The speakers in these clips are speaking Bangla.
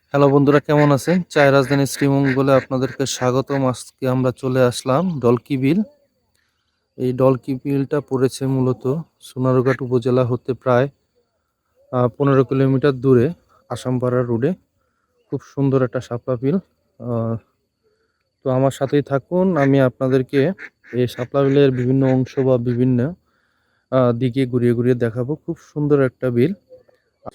হ্যালো বন্ধুরা, কেমন আছেন? চায় রাজধানী শ্রীমঙ্গলে আপনাদেরকে স্বাগতম। আজকে আমরা চলে আসলাম ডলকি বিল। এই ডলকি বিলটা পড়েছে মূলত সোনারঘাট উপজেলা হতে প্রায় 15 কিলোমিটার দূরে আসামপাড়া রোডে। খুব সুন্দর একটা শাপলা বিল। আহ, তো আমার সাথেই থাকুন, আমি আপনাদেরকে এই শাপলা বিলের বিভিন্ন অংশ বা বিভিন্ন দিকে ঘুরিয়ে ঘুরিয়ে দেখাবো। খুব সুন্দর একটা বিল।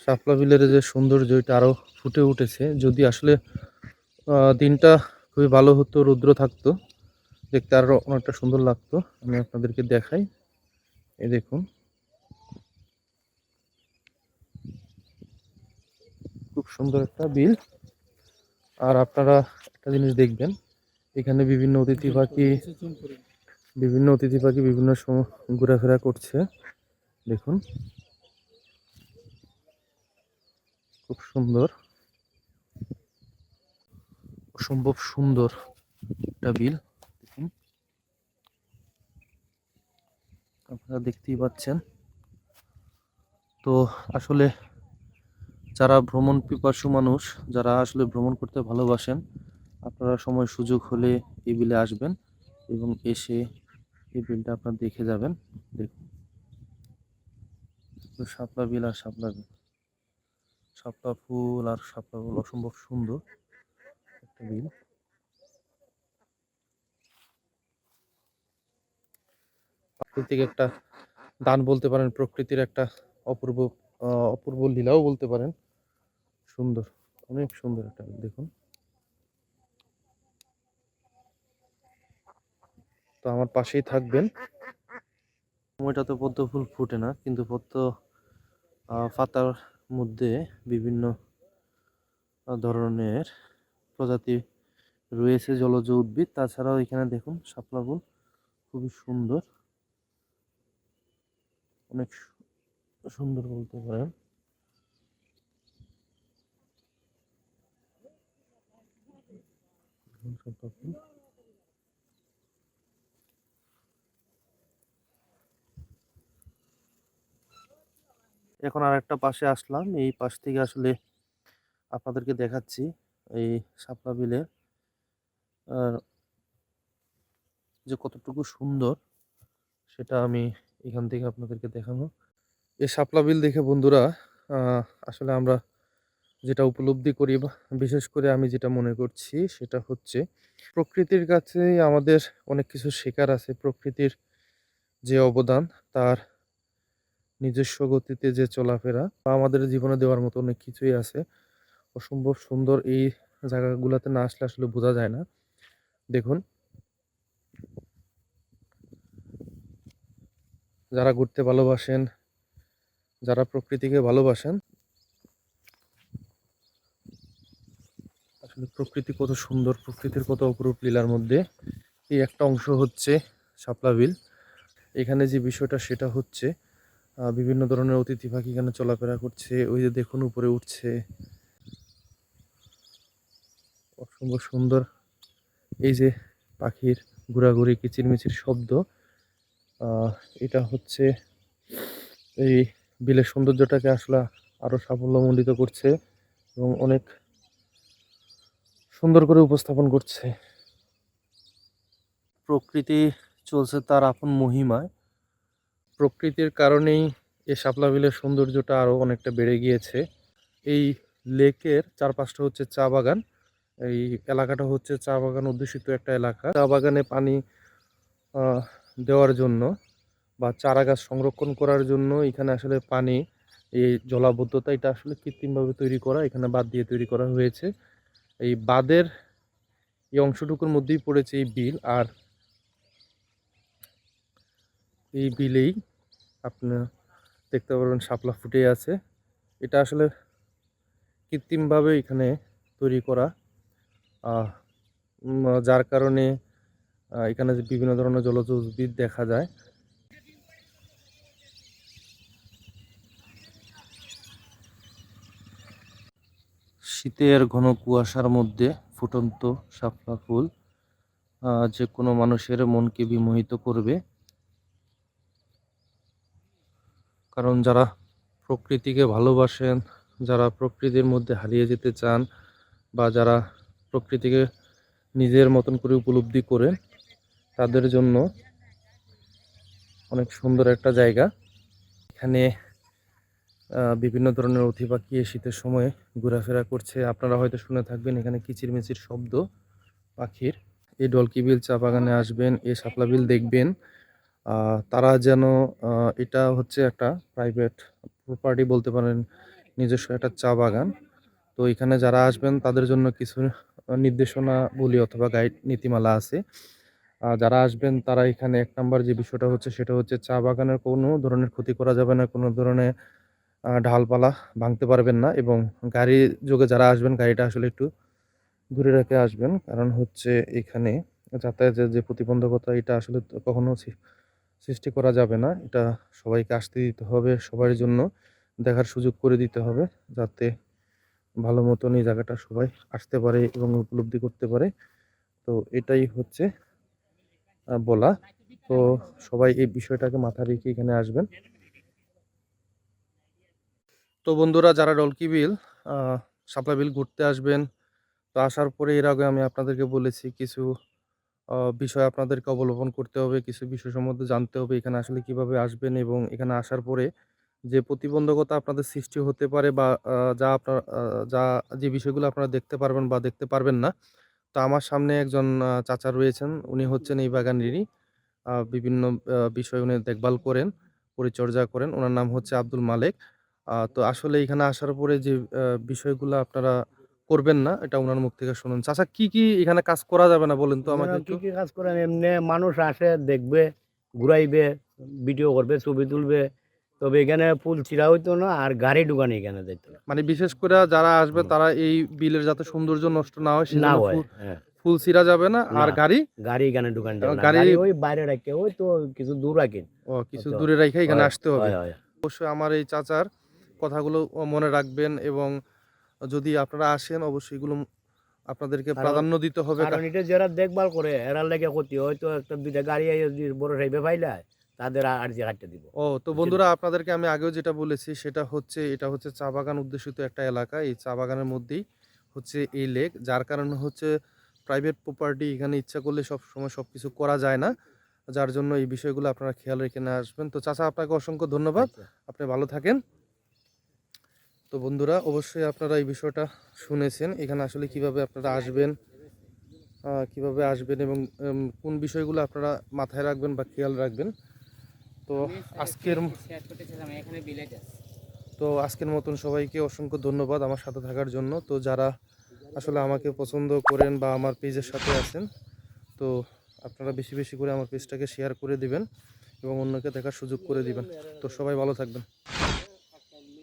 শাপলা বিলের যে সৌন্দর্য, এটা আরো ফুটে উঠেছে। যদি আসলে দিনটা খুবই ভালো হতো, রৌদ্র থাকতো, দেখতে আরো অনেকটা সুন্দর লাগতো। আমি আপনাদেরকে দেখাই। এই দেখুন, খুব সুন্দর একটা বিল। আর আপনারা একটা জিনিস দেখবেন, এখানে বিভিন্ন অতিথি পাখি বিভিন্ন সময় ঘোরাফেরা করছে। দেখুন, খুব সুন্দর, অসম্ভব সুন্দর একটা বিল। দেখুন, আপনারা দেখতেই পাচ্ছেন। তো আসলে যারা ভ্রমণ পিপাসু মানুষ, যারা আসলে ভ্রমণ করতে ভালোবাসেন, আপনারা সময় সুযোগ হলে এই বিলে আসবেন এবং এসে এই বিলটা আপনারা দেখে যাবেন। দেখুন, তো শাপলা বিল আর শাপলা বিল, শাপলা ফুল আর শাপলা ফুল, অসম্ভব সুন্দর একটা বিল। প্রাকৃতিক একটা দান বলতে পারেন, প্রকৃতির একটা অপূর্ব অপূর্ব লীলাও বলতে পারেন। সুন্দর, অনেক সুন্দর একটা বিল। দেখুন, তো আমার পাশেই থাকবেন। সময়টা তো পদ্ম ফুল ফুটে না, কিন্তু পদ্ম পাতার মধ্যে বিভিন্ন ধরনের প্রজাতি রয়েছে, জলজ উদ্ভিদ। তাছাড়াও এখানে দেখুন শাপলা ফুল খুবই সুন্দর, অনেক সুন্দর বলতে পারেন। শাপলা ফুল। এখন আর একটা পাশে আসলাম, এই পাশ থেকে আসলে আপনাদেরকে দেখাচ্ছি এই শাপলা বিলের আহ, যে কতটুকু সুন্দর, সেটা আমি এখান থেকে আপনাদেরকে দেখাবো। এই শাপলা বিল দেখে বন্ধুরা, আহ, আসলে আমরা যেটা উপলব্ধি করি, বা বিশেষ করে আমি যেটা মনে করছি, সেটা হচ্ছে প্রকৃতির কাছেই আমাদের অনেক কিছু শেখার আছে। প্রকৃতির যে অবদান, তার নিজস্ব গতিতে যে চলাফেরা, বা আমাদের জীবনে দেওয়ার মতো অনেক কিছুই আছে। অসম্ভব সুন্দর। এই জায়গাগুলোতে না আসলে আসলে বোঝা যায় না। দেখুন, যারা ঘুরতে ভালোবাসেন, যারা প্রকৃতিকে ভালোবাসেন, আসলে প্রকৃতি কত সুন্দর, প্রকৃতির কত অপরূপ লীলার মধ্যে এই একটা অংশ হচ্ছে শাপলা বিল। এখানে যে বিষয়টা, সেটা হচ্ছে বিভিন্ন ধরনের অতিথি পাখি এখানে চলাফেরা করছে। ওই যে দেখুন, উপরে উঠছে, অসম্ভব সুন্দর। এই যে পাখির ঘোরাঘুরি, কিচিরমিচির শব্দ, আহ, এটা হচ্ছে এই বিলের সৌন্দর্যটাকে আসলে আরো সাফল্যমণ্ডিত করছে এবং অনেক সুন্দর করে উপস্থাপন করছে। প্রকৃতি চলছে তার আপন মহিমায়। প্রকৃতির কারণেই এই শাপলা বিলের সৌন্দর্যটা আরো অনেকটা বেড়ে গিয়েছে। এই লেকের চারপাশটা হচ্ছে চা বাগান। এই এলাকাটা হচ্ছে চা বাগান অধ্যুষিত একটা এলাকা। চা বাগানে পানি আহ, দেওয়ার জন্য বা চারা গাছ সংরক্ষণ করার জন্য এখানে আসলে পানি, এই জলাবদ্ধতা, এটা আসলে কৃত্রিমভাবে তৈরি করা, এখানে বাঁধ দিয়ে তৈরি করা হয়েছে। এই বাঁধের এই অংশটুকুর মধ্যেই পড়েছে এই বিল। আর এই বিলেই আপনি দেখতে পারবেন শাপলা ফুটে আছে। এটা আসলে কৃত্রিমভাবে এখানে তৈরি করা, আহ, যার কারণে এখানে যে বিভিন্ন ধরনের জলজ উদ্ভিদ দেখা যায়। শীতের ঘন কুয়াশার মধ্যে ফুটন্ত শাপলা ফুল যে কোনো মানুষের মনকে বিমোহিত করবে। কারণ যারা প্রকৃতিকে ভালোবাসেন, যারা প্রকৃতির মধ্যে হারিয়ে যেতে চান, বা যারা প্রকৃতিকে নিজের মতন করে উপলব্ধি করে তাদের জন্য অনেক সুন্দর একটা জায়গা। এখানে বিভিন্ন ধরনের অতিথি পাখি শীতের সময় ঘোরাফেরা করছে। আপনারা হয়তো শুনে থাকবেন এখানে কিচিরমিচির শব্দ পাখির। এই ডলকি বিল চা বাগানে আসবেন, এই শাপলা বিল দেখবেন। তারা যেন এটা হচ্ছে একটা প্রাইভেট প্রপার্টি বলতে পারেন, নিজস্ব একটা চা বাগান। তো এখানে যারা আসবেন তাদের জন্য কিছু নির্দেশনা বলি অথবা গাইড নীতিমালা আছে। যারা আসবেন তারা এখানে ১ নাম্বার যে বিষয়টা হচ্ছে সেটা হচ্ছে চা বাগানের কোনো ধরনের ক্ষতি করা যাবে না, কোনো ধরনের ডালপালা ভাঙতে পারবেন না, এবং গাড়ি যোগে যারা আসবেন গাড়িটা আসলে একটু দূরে রেখে আসবেন। কারণ হচ্ছে এখানে যাতায়াতের যে প্রতিবন্ধকতা এটা আসলে তো কখনো সৃষ্টি করা যাবে না। এটা সবাইকে আসতে দিতে হবে, সবার জন্য দেখার সুযোগ করে দিতে হবে, যাতে ভালো মতন এই জায়গাটা সবাই আসতে পারে এবং উপলব্ধি করতে পারে। তো এটাই হচ্ছে বলা। তো সবাই এই বিষয়টাকে মাথায় রেখে এখানে আসবেন। তো বন্ধুরা, যারা ডলকি বিল শাপলা বিল ঘুরতে আসবেন, তো আসার পরে এর আগে আমি আপনাদেরকে বলেছি কিছু বিষয় আপনাদেরকে অবলম্বন করতে হবে, কিছু বিষয় সম্বন্ধে জানতে হবে এখানে আসলে কিভাবে আসবেন, এবং এখানে আসার পরে যে প্রতিবন্ধকতা আপনাদের সৃষ্টি হতে পারে বা যা আপনার যা যে বিষয়গুলো আপনারা দেখতে পারবেন বা দেখতে পারবেন না। তো আমার সামনে একজন চাচা রয়েছেন, উনি হচ্ছেন এই বাগানেরই বিভিন্ন বিষয় উনি দেখভাল করেন, পরিচর্যা করেন। উনার নাম হচ্ছে আব্দুল মালেক। তো আসলে এখানে আসার পরে যে বিষয়গুলা আপনারা করবেন না, এটা উনার মুখ থেকে শুনুন। চাচা, কি এখানে কাজ করা যাবে না বলেন তো আমাকে এখানে একটু? কি কাজ করেন? এমনি মানুষ আসে, দেখবে, ঘুরাইবে, ভিডিও করবে, ছবি তুলবে। তবে এখানে ফুল ছিঁড়া হইতো না, আর গাড়ি ঢুকানি এখানে যাইতো না। মানে বিশেষ করে যারা আসবে হুম। তারা এই বিলের যাতে সৌন্দর্য নষ্ট না হয় না সেজন্য হয়, হ্যাঁ। ফুল ছিঁড়া যাবে না। না, আর গাড়ি গাড়ি এখানে ঢুকানো যাবে না। গাড়ি গাড়ি ওই বাইরে রাখে, ওই তো কিছু দূর রাখেন। কিছু তো দূরে রেখে এখানে হয়, আসতে হবে। হয়, হয়। অবশ্যই আমার এই চাচার কথাগুলো মনে রাখবেন, এবং যদি আপনারা আসেন অবশ্যই এগুলো আপনাদেরকে কারণ প্রাধান্য দিতে হবে। কারণ এটা যারা দেখভাল করে এরার লেগে ক্ষতি হয়তো একটা দুইটা গাড়ি আইয়া যদি বড় সাইবে ফাইলায়, তাদের আর যে কাটতে দিব। তো বুঝছেন? বন্ধুরা, আপনাদেরকে আমি আগেও যেটা বলেছি সেটা হচ্ছে এটা হচ্ছে চা বাগান অধ্যুষিত একটা এলাকা। এই চা বাগানের মধ্যেই হচ্ছে এই লেক, যার কারণে হচ্ছে প্রাইভেট প্রপার্টি, এখানে ইচ্ছা করলে সব সময় সবকিছু করা যায় না। যার জন্য এই বিষয়গুলো আপনারা খেয়াল রেখে নিয়ে আসবেন। তো চাচা, আপনাকে অসংখ্য ধন্যবাদ। আচ্ছা। আপনি ভালো থাকেন। তো বন্ধুরা, অবশ্যই আপনারা এই বিষয়টা শুনেছেন এখানে আসলে কিভাবে আপনারা আসবেন, কিভাবে আসবেন, এবং কোন বিষয়গুলো আপনারা মাথায় রাখবেন বা খেয়াল রাখবেন। তো আজকের আজকের মতন সবাইকে অসংখ্য ধন্যবাদ আমার সাথে থাকার জন্য। তো যারা আসলে আমাকে পছন্দ করেন বা আমার পেজের সাথে আছেন, তো আপনারা বেশি বেশি করে আমার পেজটাকে শেয়ার করে দিবেন এবং অন্যকে দেখার সুযোগ করে দিবেন। তো সবাই ভালো থাকবেন।